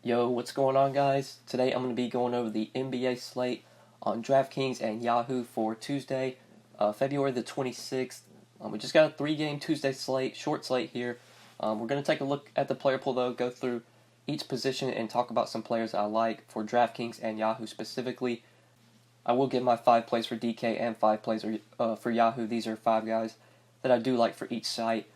Yo, what's going on, guys? Today I'm going to be going over the NBA slate on DraftKings and Yahoo for Tuesday, February the 26th. We just got a 3-game Tuesday slate, short slate here. We're going to take a look at the player pool, though, go through each position and talk about some players that I like for DraftKings and Yahoo specifically. I will give my 5 plays for DK and 5 plays for Yahoo. These are 5 guys that I do like for each site.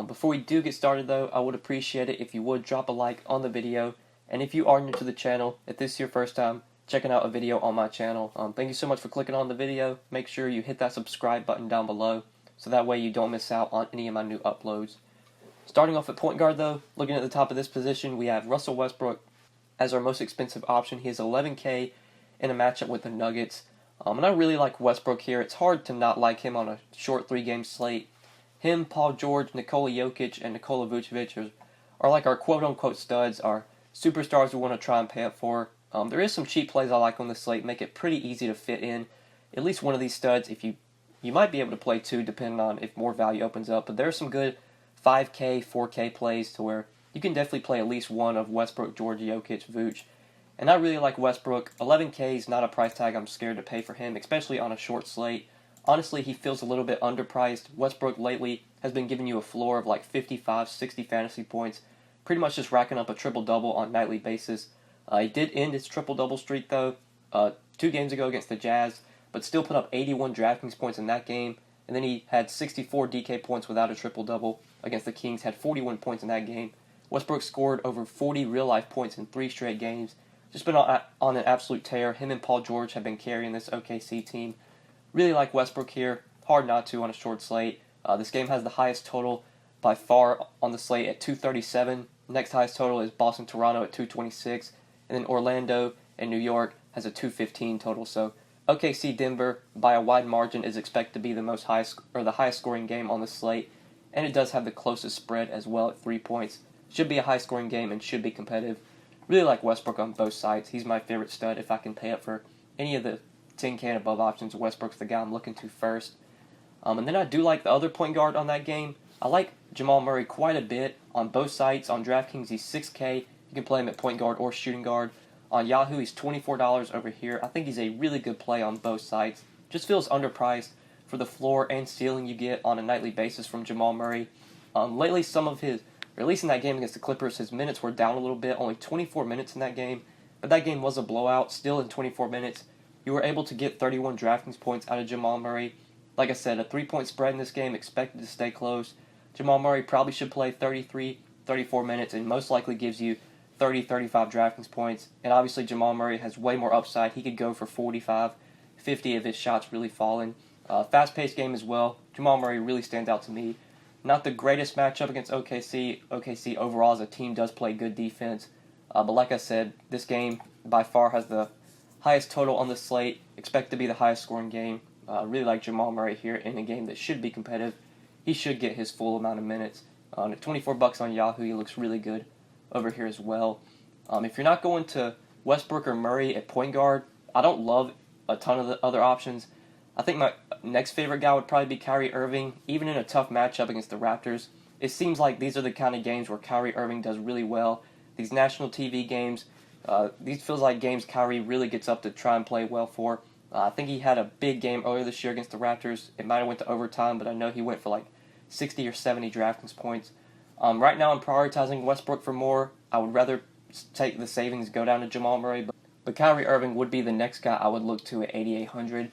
Before we do get started, though, I would appreciate it if you would drop a like on the video. And if you are new to the channel, if this is your first time checking out a video on my channel, thank you so much for clicking on the video. Make sure you hit that subscribe button down below so that way you don't miss out on any of my new uploads. Starting off at point guard, though, looking at the top of this position, we have Russell Westbrook as our most expensive option. He is $11K in a matchup with the Nuggets. And I really like Westbrook here. It's hard to not like him on a short 3-game slate. Him, Paul George, Nikola Jokic, and Nikola Vucevic are like our quote-unquote studs, our superstars we want to try and pay up for. There is some cheap plays I like on this slate, make it pretty easy to fit in at least one of these studs. If you might be able to play 2 depending on if more value opens up, but there are some good 5K, 4K plays to where you can definitely play at least one of Westbrook, George, Jokic, Vooch. And I really like Westbrook. 11K is not a price tag I'm scared to pay for him, especially on a short slate. Honestly, he feels a little bit underpriced. Westbrook lately has been giving you a floor of like 55, 60 fantasy points, pretty much just racking up a triple-double on a nightly basis. He did end his triple-double streak, though, 2 games ago against the Jazz, but still put up 81 DraftKings points in that game. And then he had 64 DK points without a triple-double against the Kings, had 41 points in that game. Westbrook scored over 40 real-life points in 3 straight games. Just been on an absolute tear. Him and Paul George have been carrying this OKC team. Really like Westbrook here. Hard not to on a short slate. This game has the highest total by far on the slate at 237. Next highest total is Boston-Toronto at 226. And then Orlando and New York has a 215 total. So OKC-Denver, by a wide margin, is expected to be the highest scoring game on the slate. And it does have the closest spread as well at 3 points. Should be a high scoring game and should be competitive. Really like Westbrook on both sides. He's my favorite stud. If I can pay up for any of the 10K and above options, Westbrook's the guy I'm looking to first. And then I do like the other point guard on that game. I like Jamal Murray quite a bit on both sites. On DraftKings, he's $6K. You can play him at point guard or shooting guard. On Yahoo, he's $24 over here. I think he's a really good play on both sides. Just feels underpriced for the floor and ceiling you get on a nightly basis from Jamal Murray. Lately, or at least in that game against the Clippers, his minutes were down a little bit. Only 24 minutes in that game. But that game was a blowout. Still in 24 minutes, you were able to get 31 DraftKings points out of Jamal Murray. Like I said, a 3-point spread in this game, expected to stay close. Jamal Murray probably should play 33, 34 minutes and most likely gives you 30, 35 DraftKings points. And obviously Jamal Murray has way more upside. He could go for 45, 50 if his shots really falling. Fast-paced game as well. Jamal Murray really stands out to me. Not the greatest matchup against OKC. OKC overall as a team does play good defense. But like I said, this game by far has the highest total on the slate. Expect to be the highest scoring game. Really like Jamal Murray here in a game that should be competitive. He should get his full amount of minutes. At $24 on Yahoo, he looks really good over here as well. If you're not going to Westbrook or Murray at point guard, I don't love a ton of the other options. I think my next favorite guy would probably be Kyrie Irving, even in a tough matchup against the Raptors. It seems like these are the kind of games where Kyrie Irving does really well. These national TV games, these feels like games Kyrie really gets up to try and play well for. I think he had a big game earlier this year against the Raptors. It might have went to overtime, but I know he went for like 60 or 70 DraftKings points. Right now I'm prioritizing Westbrook for more. I would rather take the savings, go down to Jamal Murray, but Kyrie Irving would be the next guy I would look to at 8,800.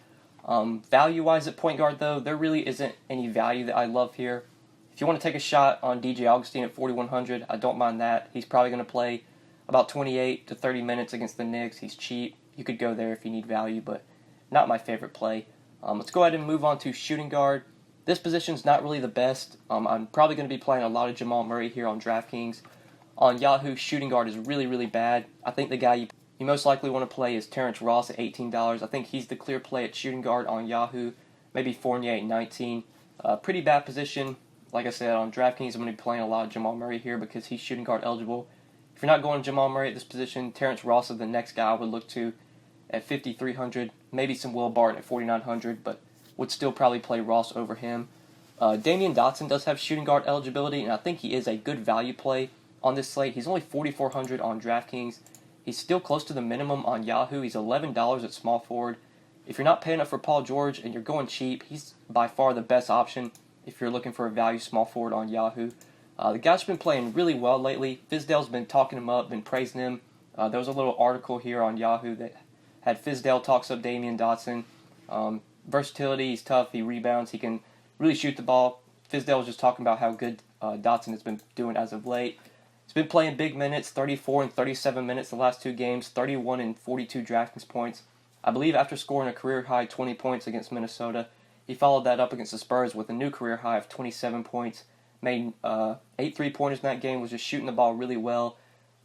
Value-wise at point guard, though, there really isn't any value that I love here. If you want to take a shot on DJ Augustine at 4,100, I don't mind that. He's probably going to play about 28 to 30 minutes against the Knicks. He's cheap. You could go there if you need value, but not my favorite play. Let's go ahead and move on to shooting guard. This position's not really the best. I'm probably going to be playing a lot of Jamal Murray here on DraftKings. On Yahoo, shooting guard is really, really bad. I think the guy you most likely want to play is Terrence Ross at $18. I think he's the clear play at shooting guard on Yahoo. Maybe Fournier at $19. Pretty bad position. Like I said, on DraftKings, I'm going to be playing a lot of Jamal Murray here because he's shooting guard eligible. If you're not going to Jamal Murray at this position, Terrence Ross is the next guy I would look to at 5,300. Maybe some Will Barton at 4,900, but would still probably play Ross over him. Damian Dotson does have shooting guard eligibility, and I think he is a good value play on this slate. He's only 4,400 on DraftKings. He's still close to the minimum on Yahoo. He's $11 at small forward. If you're not paying up for Paul George and you're going cheap, he's by far the best option if you're looking for a value small forward on Yahoo. The guy's been playing really well lately. Fizdale's been talking him up, been praising him. There was a little article here on Yahoo that had Fizdale talks up Damian Dotson. Versatility, he's tough, he rebounds, he can really shoot the ball. Fizdale was just talking about how good Dotson has been doing as of late. He's been playing big minutes, 34 and 37 minutes the last two games, 31 and 42 DraftKings points. I believe after scoring a career-high 20 points against Minnesota, he followed that up against the Spurs with a new career high of 27 points. Made 8 3-pointers in that game, was just shooting the ball really well.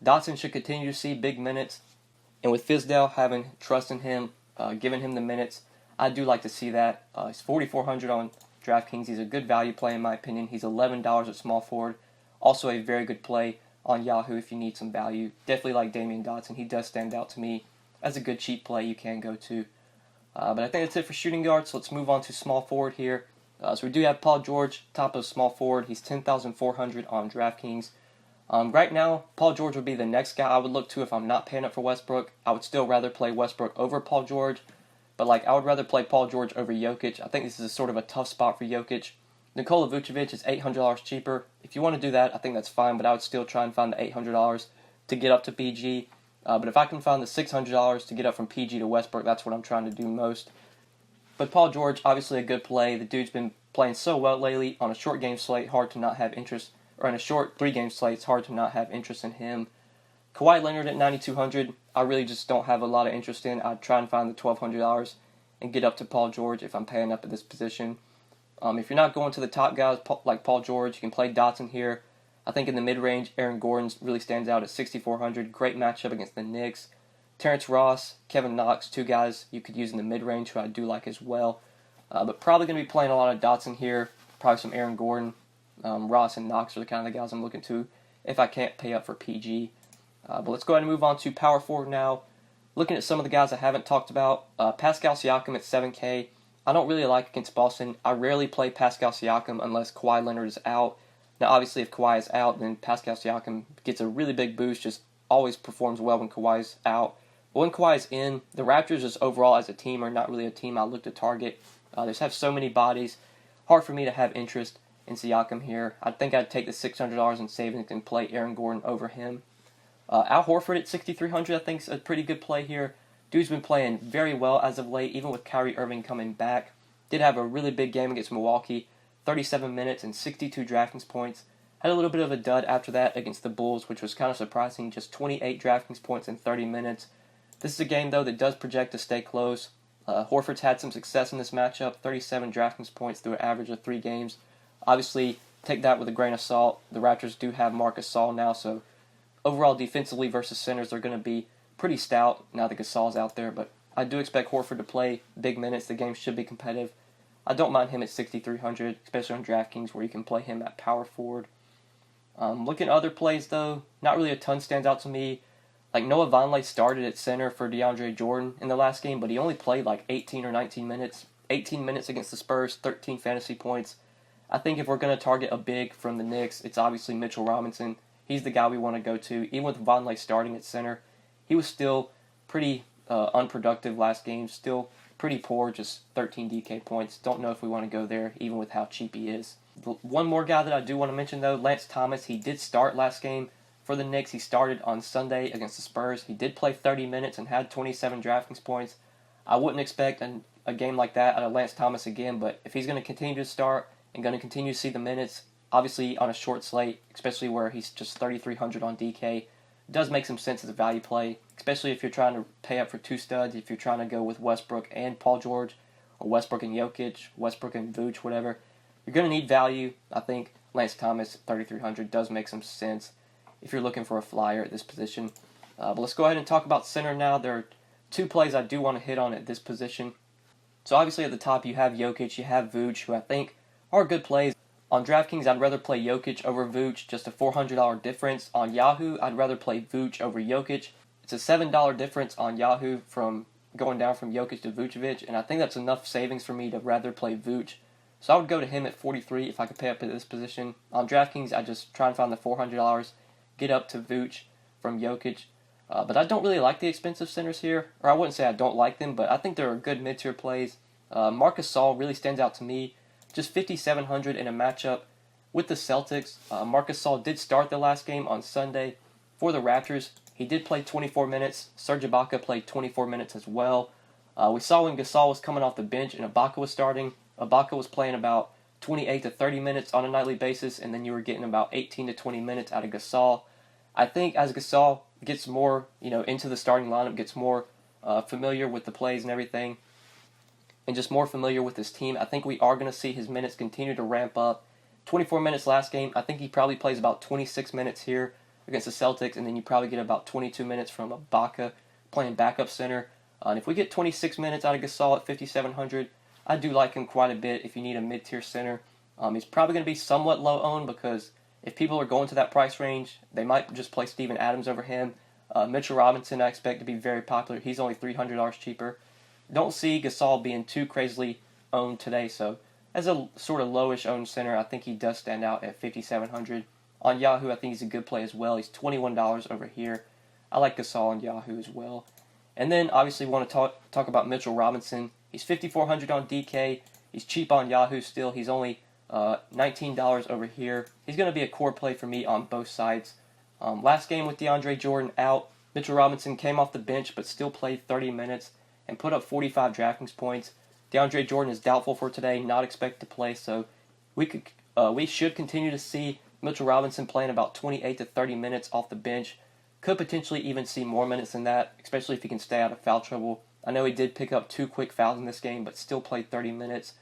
Dotson should continue to see big minutes. And with Fizdale having trust in him, giving him the minutes, I do like to see that. He's 4,400 on DraftKings. He's a good value play in my opinion. He's $11 at small forward. Also a very good play on Yahoo if you need some value. Definitely like Damian Dotson. He does stand out to me as a good cheap play you can go to. But I think that's it for shooting guards. So let's move on to small forward here. So we do have Paul George, top of small forward. He's 10,400 on DraftKings. Right now, Paul George would be the next guy I would look to if I'm not paying up for Westbrook. I would still rather play Westbrook over Paul George. But I would rather play Paul George over Jokic. I think this is sort of a tough spot for Jokic. Nikola Vucevic is $800 cheaper. If you want to do that, I think that's fine, but I would still try and find the $800 to get up to PG. But if I can find the $600 to get up from PG to Westbrook, that's what I'm trying to do most. But Paul George, obviously a good play. The dude's been playing so well lately. On a short game slate, hard to not have interest. Or in a short 3-game slate, it's hard to not have interest in him. Kawhi Leonard at 9,200, I really just don't have a lot of interest in. I'd try and find the $1,200 and get up to Paul George if I'm paying up at this position. If you're not going to the top guys like Paul George, you can play Dotson here. I think in the mid-range, Aaron Gordon really stands out at 6,400. Great matchup against the Knicks. Terrence Ross, Kevin Knox, two guys you could use in the mid-range who I do like as well. But probably going to be playing a lot of Dotson here. Probably some Aaron Gordon. Ross and Knox are the kind of the guys I'm looking to if I can't pay up for PG. But let's go ahead and move on to power forward now. Looking at some of the guys I haven't talked about. Pascal Siakam at 7K. I don't really like against Boston. I rarely play Pascal Siakam unless Kawhi Leonard is out. Now, obviously, if Kawhi is out, then Pascal Siakam gets a really big boost, just always performs well when Kawhi's out. But when Kawhi's in, the Raptors just overall as a team are not really a team I look to target. They just have so many bodies. Hard for me to have interest in Siakam here. I think I'd take the $600 in savings and play Aaron Gordon over him. Al Horford at 6,300 I think is a pretty good play here. Dude's been playing very well as of late, even with Kyrie Irving coming back. Did have a really big game against Milwaukee. 37 minutes and 62 DraftKings points. Had a little bit of a dud after that against the Bulls, which was kind of surprising. Just 28 DraftKings points in 30 minutes. This is a game, though, that does project to stay close. Horford's had some success in this matchup. 37 DraftKings points through an average of 3 games. Obviously, take that with a grain of salt. The Raptors do have Marc Gasol now, so overall defensively versus centers, they're going to be pretty stout now that Gasol's out there. But I do expect Horford to play big minutes. The game should be competitive. I don't mind him at 6,300, especially on DraftKings where you can play him at power forward. Looking at other plays, though, not really a ton stands out to me. Noah Vonleh started at center for DeAndre Jordan in the last game, but he only played 18 or 19 minutes. 18 minutes against the Spurs, 13 fantasy points. I think if we're going to target a big from the Knicks, it's obviously Mitchell Robinson. He's the guy we want to go to. Even with Vonleh starting at center, he was still pretty unproductive last game. Still pretty poor, just 13 DK points. Don't know if we want to go there, even with how cheap he is. One more guy that I do want to mention, though, Lance Thomas. He did start last game for the Knicks. He started on Sunday against the Spurs. He did play 30 minutes and had 27 DraftKings points. I wouldn't expect a game like that out of Lance Thomas again, but if he's going to continue to start and going to continue to see the minutes, obviously on a short slate, especially where he's just 3,300 on DK, it does make some sense as a value play, especially if you're trying to pay up for 2 studs, if you're trying to go with Westbrook and Paul George, or Westbrook and Jokic, Westbrook and Vooch, whatever. You're going to need value. I think Lance Thomas at 3,300 does make some sense if you're looking for a flyer at this position. But let's go ahead and talk about center now. There are 2 plays I do want to hit on at this position. So obviously at the top you have Jokic, you have Vooch, who I think are good plays. On DraftKings, I'd rather play Jokic over Vooch, just a $400 difference. On Yahoo, I'd rather play Vooch over Jokic. It's a $7 difference on Yahoo from going down from Jokic to Vucevic, and I think that's enough savings for me to rather play Vooch. So I would go to him at 43 if I could pay up at this position. On DraftKings, I just try and find the $400, get up to Vooch from Jokic. But I don't really like the expensive centers here, or I wouldn't say I don't like them, but I think they're good mid-tier plays. Marc Gasol really stands out to me. Just 5,700 in a matchup with the Celtics. Marc Gasol did start the last game on Sunday for the Raptors. He did play 24 minutes. Serge Ibaka played 24 minutes as well. We saw when Gasol was coming off the bench and Ibaka was starting, Ibaka was playing about 28 to 30 minutes on a nightly basis, and then you were getting about 18 to 20 minutes out of Gasol. I think as Gasol gets more, into the starting lineup, gets more familiar with the plays and everything, and just more familiar with his team, I think we are going to see his minutes continue to ramp up. 24 minutes last game. I think he probably plays about 26 minutes here against the Celtics, and then you probably get about 22 minutes from Ibaka playing backup center. And if we get 26 minutes out of Gasol at 5,700, I do like him quite a bit if you need a mid-tier center. He's probably going to be somewhat low-owned because if people are going to that price range, they might just play Steven Adams over him. Mitchell Robinson I expect to be very popular. He's only $300 cheaper. Don't see Gasol being too crazily owned today, so as a sort of lowish owned center, I think he does stand out at 5,700. On Yahoo, I think he's a good play as well. He's $21 over here. I like Gasol on Yahoo as well. And then, obviously, we want to talk about Mitchell Robinson. He's $5,400 on DK. He's cheap on Yahoo still. He's only $19 over here. He's going to be a core play for me on both sides. Last game with DeAndre Jordan out, Mitchell Robinson came off the bench but still played 30 minutes and put up 45 DraftKings points. DeAndre Jordan is doubtful for today, not expected to play, so we should continue to see Mitchell Robinson playing about 28 to 30 minutes off the bench. Could potentially even see more minutes than that, especially if he can stay out of foul trouble. I know he did pick up 2 quick fouls in this game, but still played 30 minutes.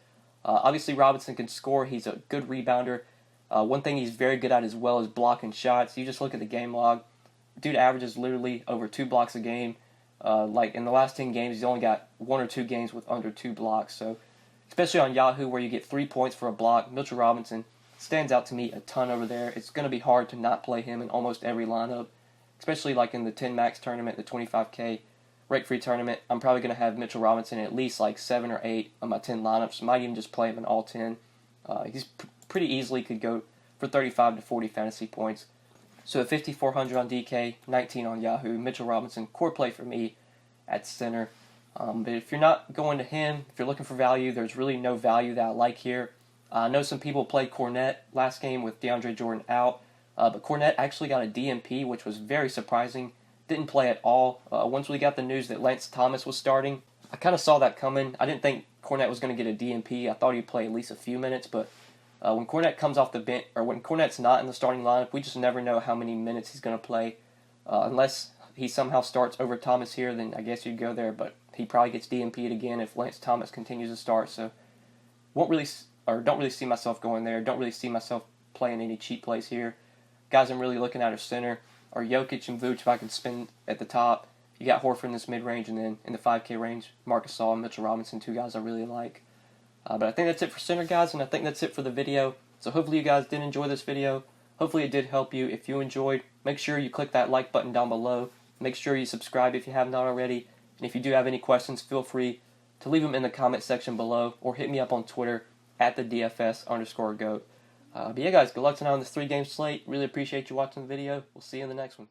Obviously, Robinson can score. He's a good rebounder. One thing he's very good at as well is blocking shots. You just look at the game log. Dude averages literally over 2 blocks a game. Like in the last 10 games, he's only got 1 or 2 games with under 2 blocks. So, especially on Yahoo, where you get 3 points for a block, Mitchell Robinson stands out to me a ton over there. It's going to be hard to not play him in almost every lineup, especially like in the 10 max tournament, the 25K rake-free tournament. I'm probably going to have Mitchell Robinson in at least like 7 or 8 of my 10 lineups. Might even just play him in all 10. He's pretty easily could go for 35 to 40 fantasy points. So at 5,400 on DK, 19 on Yahoo, Mitchell Robinson, core play for me at center. But if you're not going to him, if you're looking for value, there's really no value that I like here. I know some people played Cornette last game with DeAndre Jordan out, but Cornette actually got a DNP, which was very surprising. Didn't play at all. Once we got the news that Lance Thomas was starting, I kind of saw that coming. I didn't think Cornette was going to get a DNP. I thought he'd play at least a few minutes, but when Cornette comes off the bench, or when Cornette's not in the starting lineup, we just never know how many minutes he's going to play. Unless he somehow starts over Thomas here, then I guess you'd go there, but he probably gets DNP'd again if Lance Thomas continues to start, so don't really see myself going there. Don't really see myself playing any cheap plays here. Guys I'm really looking at are center, or Jokic and Vooch if I can spend at the top. You got Horford in this mid-range, and then in the 5K range, Marc Gasol and Mitchell Robinson, 2 guys I really like. But I think that's it for center, guys, and I think that's it for the video. So hopefully you guys did enjoy this video. Hopefully it did help you. If you enjoyed, make sure you click that like button down below. Make sure you subscribe if you have not already. And if you do have any questions, feel free to leave them in the comment section below or hit me up on Twitter at the DFS_GOAT. But yeah, guys, good luck tonight on this 3-game slate. Really appreciate you watching the video. We'll see you in the next one.